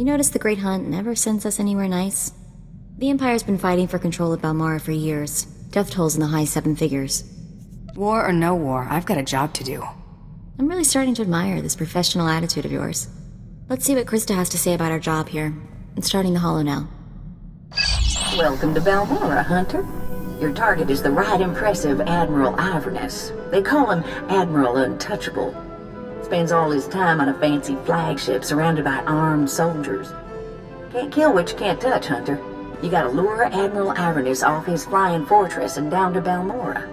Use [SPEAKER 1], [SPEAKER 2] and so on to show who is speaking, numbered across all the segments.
[SPEAKER 1] You notice the Great Hunt never sends us anywhere nice? The Empire's been fighting for control of Balmora for years. Death tolls in the high 7 figures.
[SPEAKER 2] War or no war, I've got a job to do.
[SPEAKER 1] I'm really starting to admire this professional attitude of yours. Let's see what Krista has to say about our job here. It's starting the holo now.
[SPEAKER 3] Welcome to Balmora, Hunter. Your target is the right impressive Admiral Iverness. They call him Admiral Untouchable. Spends all his time on a fancy flagship surrounded by armed soldiers. Can't kill what you can't touch, Hunter. You gotta lure Admiral Iverness off his flying fortress and down to Balmora.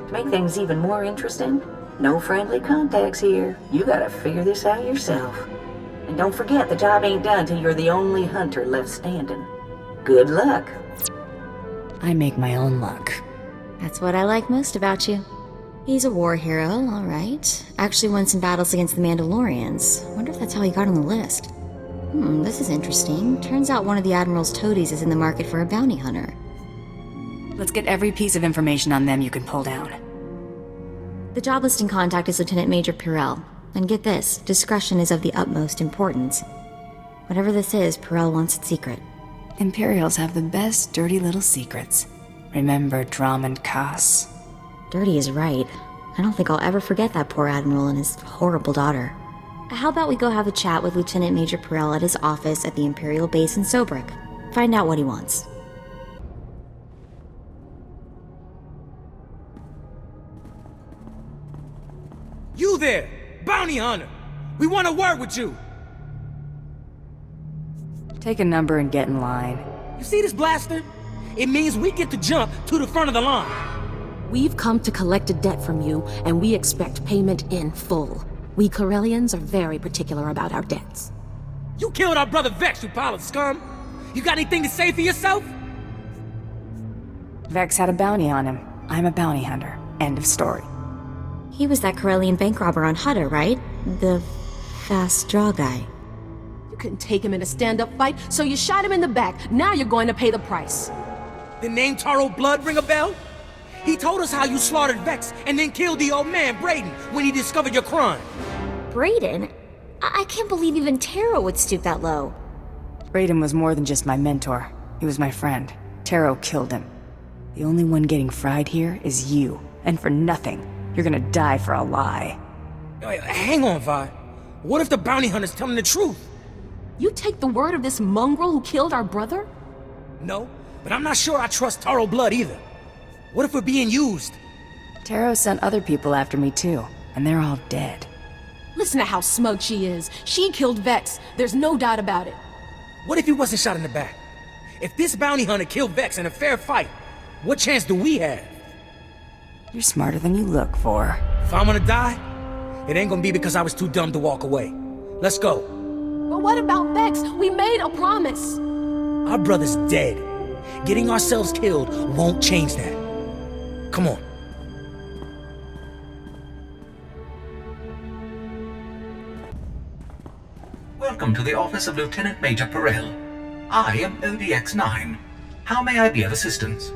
[SPEAKER 3] To make things even more interesting, no friendly contacts here. You gotta figure this out yourself. And don't forget, the job ain't done till you're the only hunter left standing. Good luck.
[SPEAKER 2] I make my own luck.
[SPEAKER 1] That's what I like most about you. He's a war hero, all right. Actually won some battles against the Mandalorians. Wonder if that's how he got on the list. This is interesting. Turns out one of the Admiral's toadies is in the market for a bounty hunter.
[SPEAKER 2] Let's get every piece of information on them you can pull down.
[SPEAKER 1] The job listing contact is Lieutenant Major Pirel. And get this, discretion is of the utmost importance. Whatever this is, Pirel wants it secret.
[SPEAKER 2] Imperials have the best dirty little secrets. Remember Drummond Cass?
[SPEAKER 1] Dirty is right. I don't think I'll ever forget that poor Admiral and his horrible daughter. How about we go have a chat with Lieutenant Major Pirel at his office at the Imperial base in Sobrik? Find out what he wants.
[SPEAKER 4] You there! Bounty Hunter! We want to work with you!
[SPEAKER 2] Take a number and get in line.
[SPEAKER 4] You see this blaster? It means we get to jump to the front of the line.
[SPEAKER 5] We've come to collect a debt from you, and we expect payment in full. We Corellians are very particular about our debts.
[SPEAKER 4] You killed our brother Vex, you pile of scum! You got anything to say for yourself?
[SPEAKER 2] Vex had a bounty on him. I'm a bounty hunter. End of story.
[SPEAKER 1] He was that Corellian bank robber on Hutter, right? The fast draw guy.
[SPEAKER 5] You couldn't take him in a stand-up fight, so you shot him in the back. Now you're going to pay the price.
[SPEAKER 4] The name Taro Blood ring a bell? He told us how you slaughtered Vex and then killed the old man, Brayden, when he discovered your crime.
[SPEAKER 1] Brayden? I can't believe even Taro would stoop that low.
[SPEAKER 2] Brayden was more than just my mentor. He was my friend. Taro killed him. The only one getting fried here is you. And for nothing. You're gonna die for a lie.
[SPEAKER 4] Hang on, Vi. What if the bounty hunter's telling the truth?
[SPEAKER 5] You take the word of this mongrel who killed our brother?
[SPEAKER 4] No, but I'm not sure I trust Taro Blood either. What if we're being used?
[SPEAKER 2] Taro sent other people after me too, and they're all dead.
[SPEAKER 5] Listen to how smug she is. She killed Vex. There's no doubt about it.
[SPEAKER 4] What if he wasn't shot in the back? If this bounty hunter killed Vex in a fair fight, what chance do we have?
[SPEAKER 2] You're smarter than you look for.
[SPEAKER 4] If I'm gonna die, it ain't gonna be because I was too dumb to walk away. Let's go.
[SPEAKER 5] But what about Vex? We made a promise.
[SPEAKER 4] Our brother's dead. Getting ourselves killed won't change that. Come on.
[SPEAKER 6] Welcome to the office of Lieutenant Major Pirel. I am ODX-9. How may I be of assistance?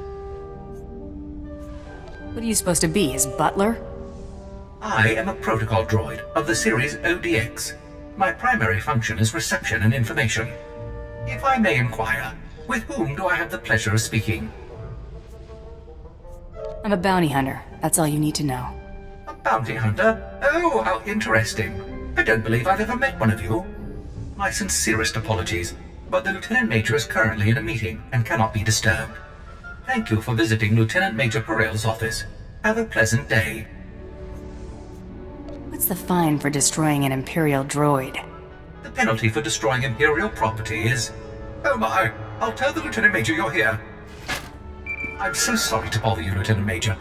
[SPEAKER 2] What are you supposed to be, his butler?
[SPEAKER 6] I am a protocol droid of the series ODX. My primary function is reception and information. If I may inquire, with whom do I have the pleasure of speaking?
[SPEAKER 2] I'm a bounty hunter. That's all you need to know.
[SPEAKER 6] A bounty hunter? Oh, how interesting. I don't believe I've ever met one of you. My sincerest apologies, but the Lieutenant Major is currently in a meeting and cannot be disturbed. Thank you for visiting Lieutenant Major Pirel's office. Have a pleasant day.
[SPEAKER 2] What's the fine for destroying an Imperial droid?
[SPEAKER 6] The penalty for destroying Imperial property is... Oh my, I'll tell the Lieutenant Major you're here. I'm so sorry to bother you, Lieutenant Major.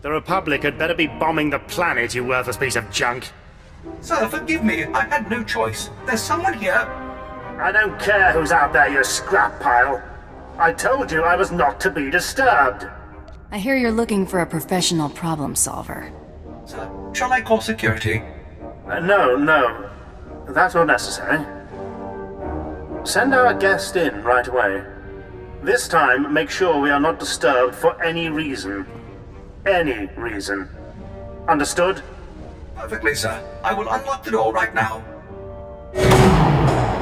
[SPEAKER 7] The Republic had better be bombing the planet, you worthless piece of junk.
[SPEAKER 6] Sir, forgive me, I had no choice. There's someone here.
[SPEAKER 7] I don't care who's out there, you scrap pile. I told you I was not to be disturbed.
[SPEAKER 2] I hear you're looking for a professional problem solver.
[SPEAKER 6] Sir, shall I call security?
[SPEAKER 7] No. That's not necessary. Send our guest in right away. This time, make sure we are not disturbed for any reason. Any reason. Understood?
[SPEAKER 6] Perfectly, sir. I will unlock the door right now.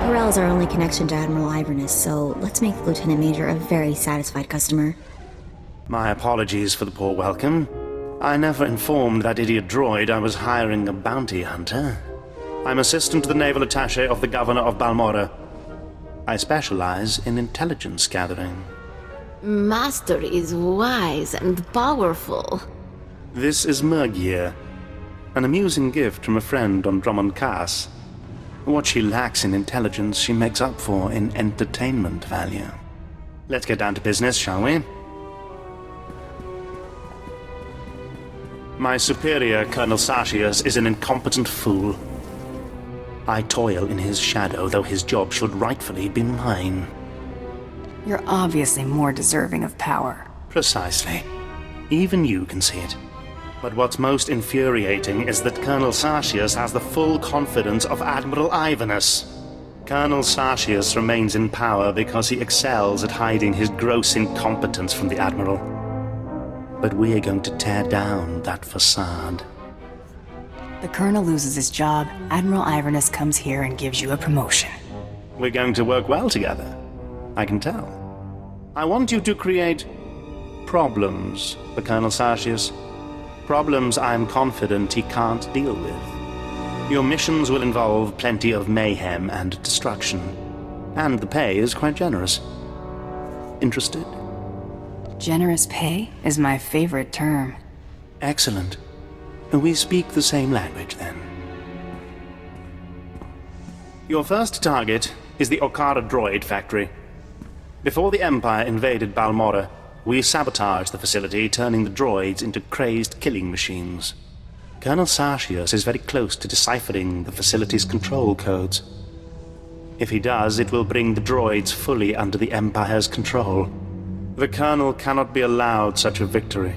[SPEAKER 1] Perel's our only connection to Admiral Iverness, so let's make the Lieutenant Major a very satisfied customer.
[SPEAKER 7] My apologies for the poor welcome. I never informed that idiot droid I was hiring a bounty hunter. I'm assistant to the naval attaché of the Governor of Balmorra. I specialize in intelligence gathering.
[SPEAKER 5] Master is wise and powerful.
[SPEAKER 7] This is Murgier, an amusing gift from a friend on Drummond Cass. What she lacks in intelligence, she makes up for in entertainment value. Let's get down to business, shall we? My superior, Colonel Sashius, is an incompetent fool. I toil in his shadow, though his job should rightfully be mine.
[SPEAKER 2] You're obviously more deserving of power.
[SPEAKER 7] Precisely. Even you can see it. But what's most infuriating is that Colonel Sashius has the full confidence of Admiral Iverness. Colonel Sashius remains in power because he excels at hiding his gross incompetence from the Admiral. But we are going to tear down that facade.
[SPEAKER 2] The Colonel loses his job, Admiral Iverness comes here and gives you a promotion.
[SPEAKER 7] We're going to work well together. I can tell. I want you to create problems for Colonel Sashius. Problems I'm confident he can't deal with. Your missions will involve plenty of mayhem and destruction. And the pay is quite generous. Interested?
[SPEAKER 2] Generous pay is my favorite term.
[SPEAKER 7] Excellent. We speak the same language, then. Your first target is the Okara droid factory. Before the Empire invaded Balmorra, we sabotaged the facility, turning the droids into crazed killing machines. Colonel Sashius is very close to deciphering the facility's control codes. If he does, it will bring the droids fully under the Empire's control. The Colonel cannot be allowed such a victory.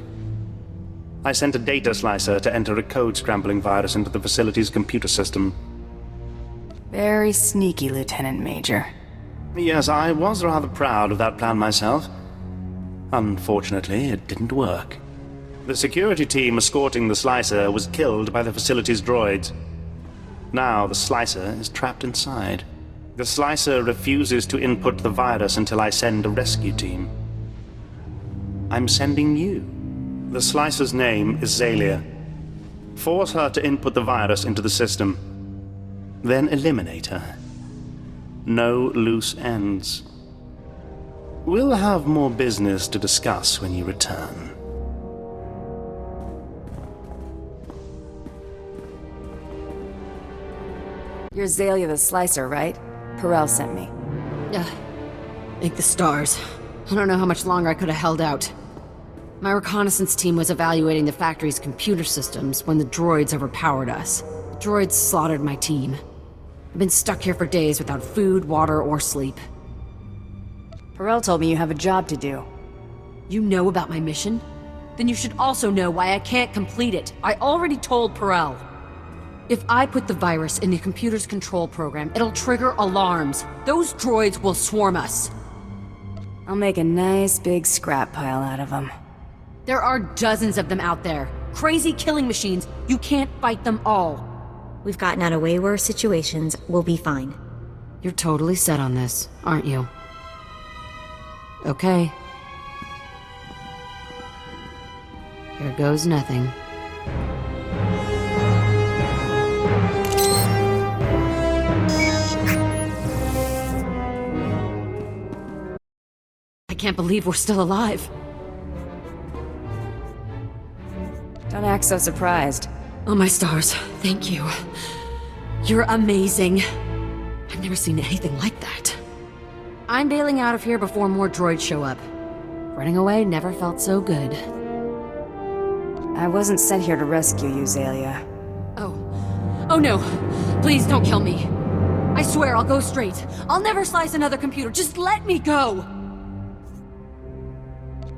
[SPEAKER 7] I sent a data slicer to enter a code-scrambling virus into the facility's computer system.
[SPEAKER 2] Very sneaky, Lieutenant Major.
[SPEAKER 7] Yes, I was rather proud of that plan myself. Unfortunately, it didn't work. The security team escorting the slicer was killed by the facility's droids. Now the slicer is trapped inside. The slicer refuses to input the virus until I send a rescue team. I'm sending you. The slicer's name is Zalia. Force her to input the virus into the system. Then eliminate her. No loose ends. We'll have more business to discuss when you return.
[SPEAKER 2] You're Zalia the Slicer, right? Perel sent me.
[SPEAKER 5] Thank the stars. I don't know how much longer I could have held out. My reconnaissance team was evaluating the factory's computer systems when the droids overpowered us. The droids slaughtered my team. I've been stuck here for days without food, water, or sleep.
[SPEAKER 2] Perel told me you have a job to do.
[SPEAKER 5] You know about my mission? Then you should also know why I can't complete it. I already told Perel. If I put the virus in the computer's control program, it'll trigger alarms. Those droids will swarm us.
[SPEAKER 2] I'll make a nice big scrap pile out of them.
[SPEAKER 5] There are dozens of them out there. Crazy killing machines. You can't fight them all.
[SPEAKER 1] We've gotten out of way worse situations. We'll be fine.
[SPEAKER 5] You're totally set on this, aren't you? Okay. Here goes nothing. I can't believe we're still alive.
[SPEAKER 2] Don't act so surprised.
[SPEAKER 5] Oh my stars, thank you. You're amazing. I've never seen anything like that. I'm bailing out of here before more droids show up. Running away never felt so good.
[SPEAKER 2] I wasn't sent here to rescue you, Zalia.
[SPEAKER 5] Oh no. Please don't kill me. I swear I'll go straight. I'll never slice another computer. Just let me go.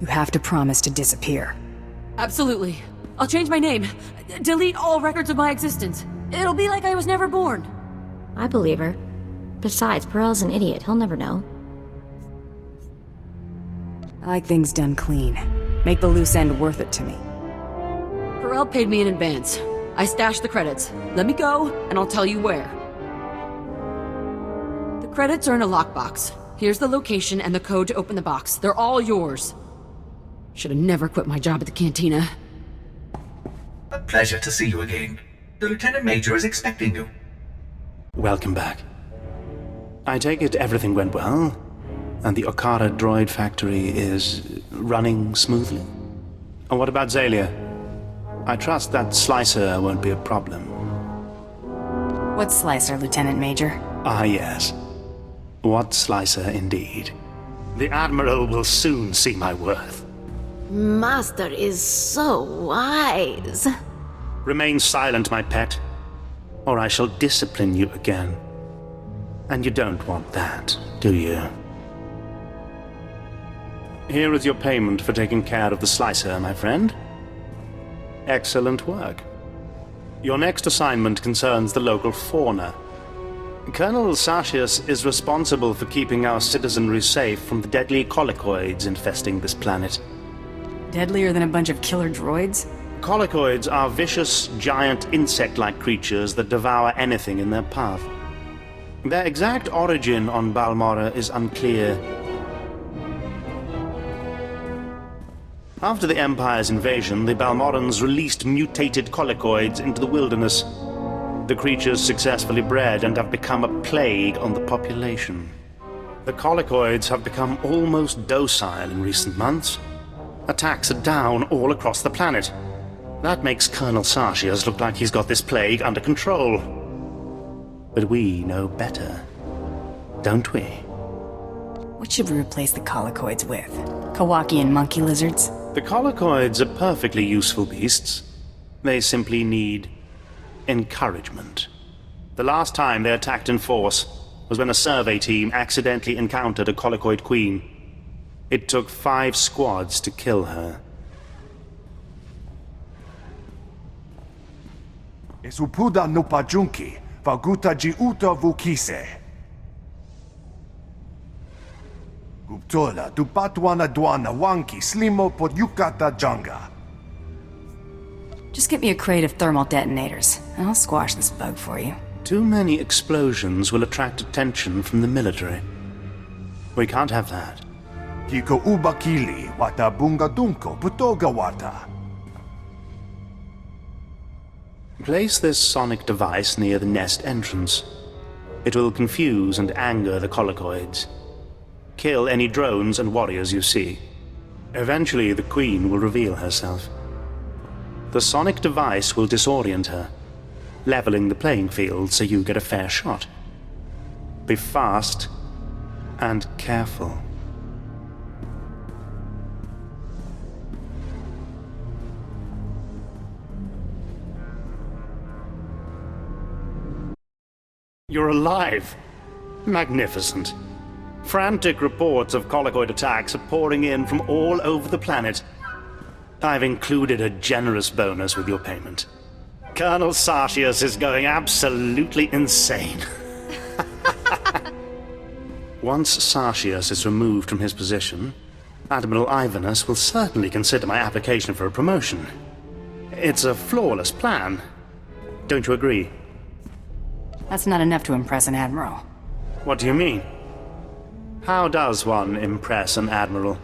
[SPEAKER 2] You have to promise to disappear.
[SPEAKER 5] Absolutely. I'll change my name. Delete all records of my existence. It'll be like I was never born.
[SPEAKER 1] I believe her. Besides, Perel's an idiot. He'll never know.
[SPEAKER 2] I like things done clean. Make the loose end worth it to me.
[SPEAKER 5] Perel paid me in advance. I stashed the credits. Let me go, and I'll tell you where. The Credits are in a lockbox. Here's the location and the code to open the box. They're all yours. Should have never quit my job at the cantina.
[SPEAKER 6] A pleasure to see you again. The Lieutenant Major is expecting you.
[SPEAKER 7] Welcome back. I take it everything went well, and the Okara droid factory is running smoothly? And what about Zalia? I trust that slicer won't be a problem.
[SPEAKER 2] What slicer, Lieutenant Major?
[SPEAKER 7] Ah, yes. What slicer indeed. The Admiral will soon see my worth.
[SPEAKER 1] Master is so wise.
[SPEAKER 7] Remain silent, my pet, or I shall discipline you again. And you don't want that, do you? Here is your payment for taking care of the slicer, my friend. Excellent work. Your next assignment concerns the local fauna. Colonel Sartius is responsible for keeping our citizenry safe from the deadly colicoids infesting this planet.
[SPEAKER 2] Deadlier than a bunch of killer droids?
[SPEAKER 7] Colicoids are vicious, giant insect-like creatures that devour anything in their path. Their exact origin on Balmorra is unclear. After the Empire's invasion, the Balmorrans released mutated colicoids into the wilderness. The creatures successfully bred and have become a plague on the population. The colicoids have become almost docile in recent months. Attacks are down all across the planet. That makes Colonel Sartius look like he's got this plague under control. But we know better, don't we?
[SPEAKER 2] What should we replace the colicoids with? Kawaki and monkey lizards?
[SPEAKER 7] The colicoids are perfectly useful beasts. They simply need encouragement. The last time they attacked in force was when a survey team accidentally encountered a colicoid queen. It took 5 squads to kill her.
[SPEAKER 8] Esupuda no pajunki, vaguta jiuta vukise. Guptola dupatwana dwana wanki slimo podyukata janga.
[SPEAKER 2] Just get me a crate of thermal detonators, and I'll squash this bug for you.
[SPEAKER 7] Too many explosions will attract attention from the military. We can't have that.
[SPEAKER 8] Kiko ubakili wata bunga dunko putoga wata.
[SPEAKER 7] Place this sonic device near the nest entrance. It will confuse and anger the colicoids. Kill any drones and warriors you see. Eventually, the Queen will reveal herself. The sonic device will disorient her, leveling the playing field so you get a fair shot. Be fast and careful. You're alive! Magnificent. Frantic reports of colicoid attacks are pouring in from all over the planet. I've included a generous bonus with your payment. Colonel Sartius is going absolutely insane. Once Sartius is removed from his position, Admiral Ivanus will certainly consider my application for a promotion. It's a flawless plan. Don't you agree?
[SPEAKER 2] That's not enough to impress an admiral.
[SPEAKER 7] What do you mean? How does one impress an admiral?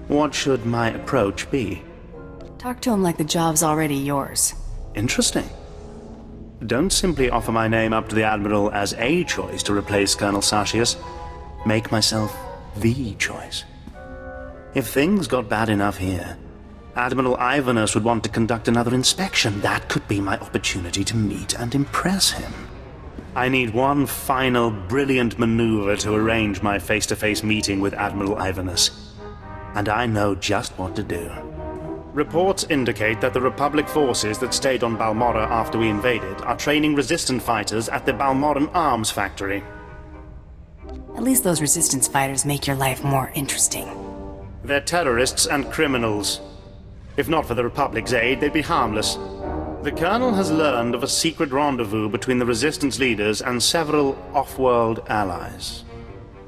[SPEAKER 7] What should my approach be?
[SPEAKER 2] Talk to him like the job's already yours.
[SPEAKER 7] Interesting. Don't simply offer my name up to the Admiral as a choice to replace Colonel Sartius. Make myself the choice. If things got bad enough here, Admiral Ivanus would want to conduct another inspection. That could be my opportunity to meet and impress him. I need one final brilliant maneuver to arrange my face-to-face meeting with Admiral Ivanus. And I know just what to do. Reports indicate that the Republic forces that stayed on Balmorra after we invaded are training resistant fighters at the Balmorran Arms Factory.
[SPEAKER 2] At least those resistance fighters make your life more interesting.
[SPEAKER 7] They're terrorists and criminals. If not for the Republic's aid, they'd be harmless. The Colonel has learned of a secret rendezvous between the Resistance leaders and several off-world allies.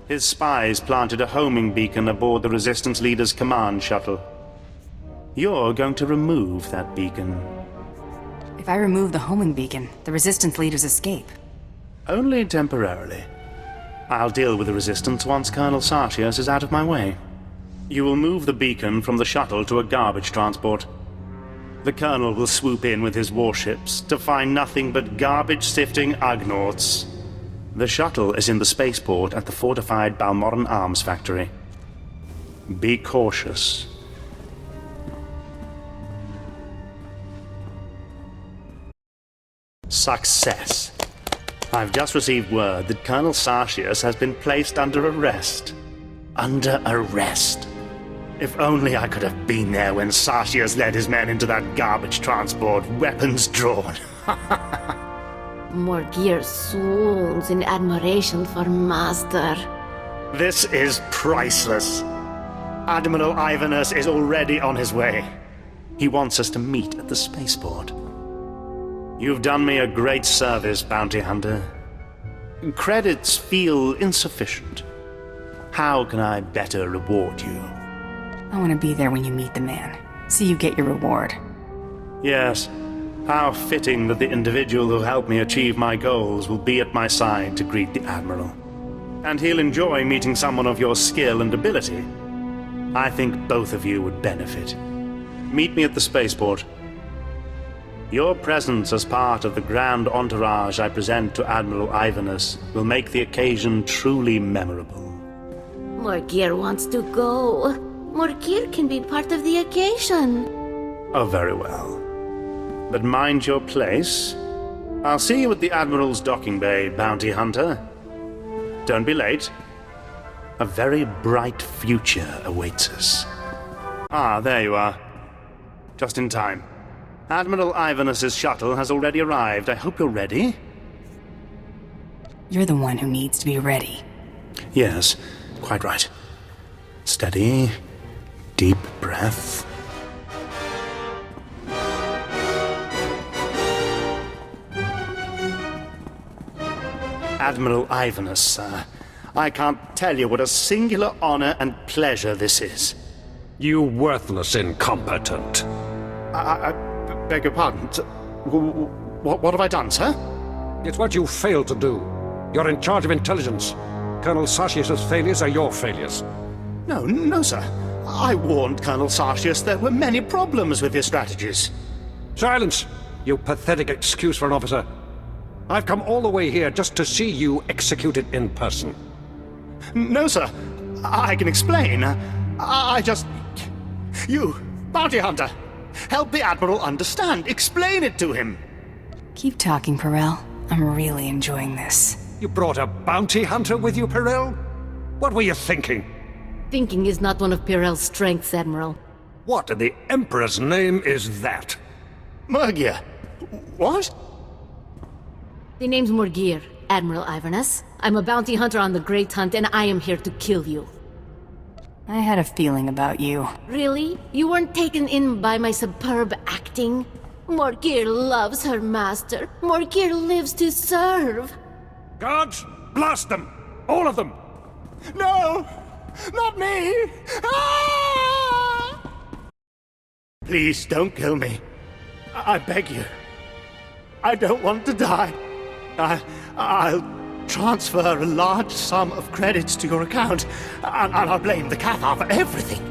[SPEAKER 7] His spies planted a homing beacon aboard the Resistance leaders' command shuttle. You're going to remove that beacon.
[SPEAKER 2] If I remove the homing beacon, the Resistance leaders escape.
[SPEAKER 7] Only temporarily. I'll deal with the resistance once Colonel Sartius is out of my way. You will move the beacon from the shuttle to a garbage transport. The Colonel will swoop in with his warships to find nothing but garbage-sifting Ugnaughts. The shuttle is in the spaceport at the fortified Balmoran Arms Factory. Be cautious. Success. I've just received word that Colonel Sartius has been placed under arrest. Under arrest. If only I could have been there when Sartius led his men into that garbage transport, weapons drawn.
[SPEAKER 9] Morgir swoons in admiration for Master.
[SPEAKER 7] This is priceless. Admiral Ivanus is already on his way. He wants us to meet at the spaceport. You've done me a great service, Bounty Hunter. Credits feel insufficient. How can I better reward you?
[SPEAKER 2] I want to be there when you meet the man. See you get your reward.
[SPEAKER 7] Yes. How fitting that the individual who helped me achieve my goals will be at my side to greet the Admiral. And he'll enjoy meeting someone of your skill and ability. I think both of you would benefit. Meet me at the spaceport. Your presence as part of the grand entourage I present to Admiral Ivanus will make the occasion truly memorable.
[SPEAKER 9] Morgir wants to go. Morgir can be part of the occasion.
[SPEAKER 7] Oh, very well. But mind your place. I'll see you at the Admiral's docking bay, Bounty Hunter. Don't be late. A very bright future awaits us. Ah, there you are. Just in time. Admiral Ivanus's shuttle has already arrived. I hope you're ready.
[SPEAKER 2] You're the one who needs to be ready.
[SPEAKER 7] Yes, quite right. Steady. Deep breath. Admiral Ivanus, sir. I can't tell you what a singular honor and pleasure this is.
[SPEAKER 10] You worthless incompetent.
[SPEAKER 7] I beg your pardon. What have I done, sir?
[SPEAKER 10] It's what you failed to do. You're in charge of intelligence. Colonel Sartius' failures are your failures.
[SPEAKER 7] No, sir. I warned Colonel Sartius there were many problems with his strategies.
[SPEAKER 10] Silence, you pathetic excuse for an officer. I've come all the way here just to see you executed in person.
[SPEAKER 7] No, sir. I can explain. I just... You, Bounty Hunter, help the Admiral understand. Explain it to him.
[SPEAKER 2] Keep talking, Perel. I'm really enjoying this.
[SPEAKER 10] You brought a bounty hunter with you, Perel? What were you thinking?
[SPEAKER 9] Thinking is not one of Pirel's strengths, Admiral.
[SPEAKER 10] What in the Emperor's name is that?
[SPEAKER 7] Morgir. What?
[SPEAKER 9] The name's Morgir, Admiral Ivanus. I'm a bounty hunter on the Great Hunt, and I am here to kill you.
[SPEAKER 2] I had a feeling about you.
[SPEAKER 9] Really? You weren't taken in by my superb acting? Morgir loves her master. Morgir lives to serve.
[SPEAKER 10] Guards, blast them! All of them!
[SPEAKER 7] No! Not me! Ah! Please don't kill me. I beg you. I don't want to die. I'll transfer a large sum of credits to your account, and I'll blame the Cathar for everything.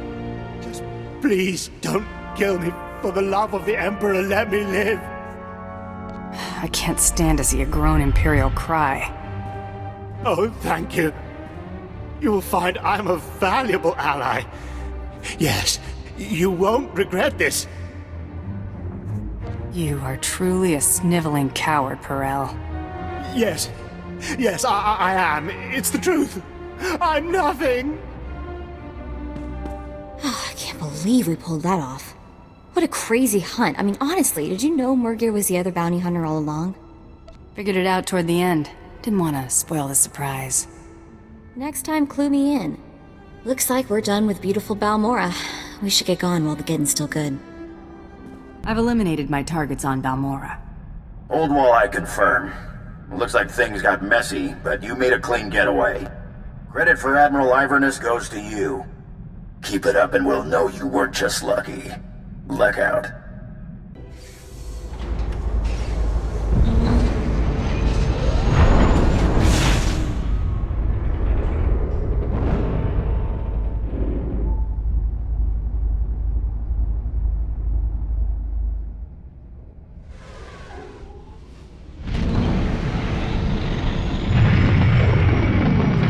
[SPEAKER 7] Just please don't kill me. For the love of the Emperor, let me live.
[SPEAKER 2] I can't stand to see a grown Imperial cry.
[SPEAKER 7] Oh, thank you. You will find I'm a valuable ally. Yes, you won't regret this.
[SPEAKER 2] You are truly a sniveling coward, Perel.
[SPEAKER 7] Yes, I am. It's the truth. I'm nothing.
[SPEAKER 1] I can't believe we pulled that off. What a crazy hunt. I mean, honestly, did you know Morgir was the other bounty hunter all along?
[SPEAKER 2] Figured it out toward the end. Didn't want to spoil the surprise.
[SPEAKER 1] Next time, clue me in. Looks like we're done with beautiful Balmora. We should get going while the getting's still good.
[SPEAKER 2] I've eliminated my targets on Balmora.
[SPEAKER 11] Old Wall, I confirm. Looks like things got messy, but you made a clean getaway. Credit for Admiral Ivanus goes to you. Keep it up and we'll know you weren't just lucky. Luck out.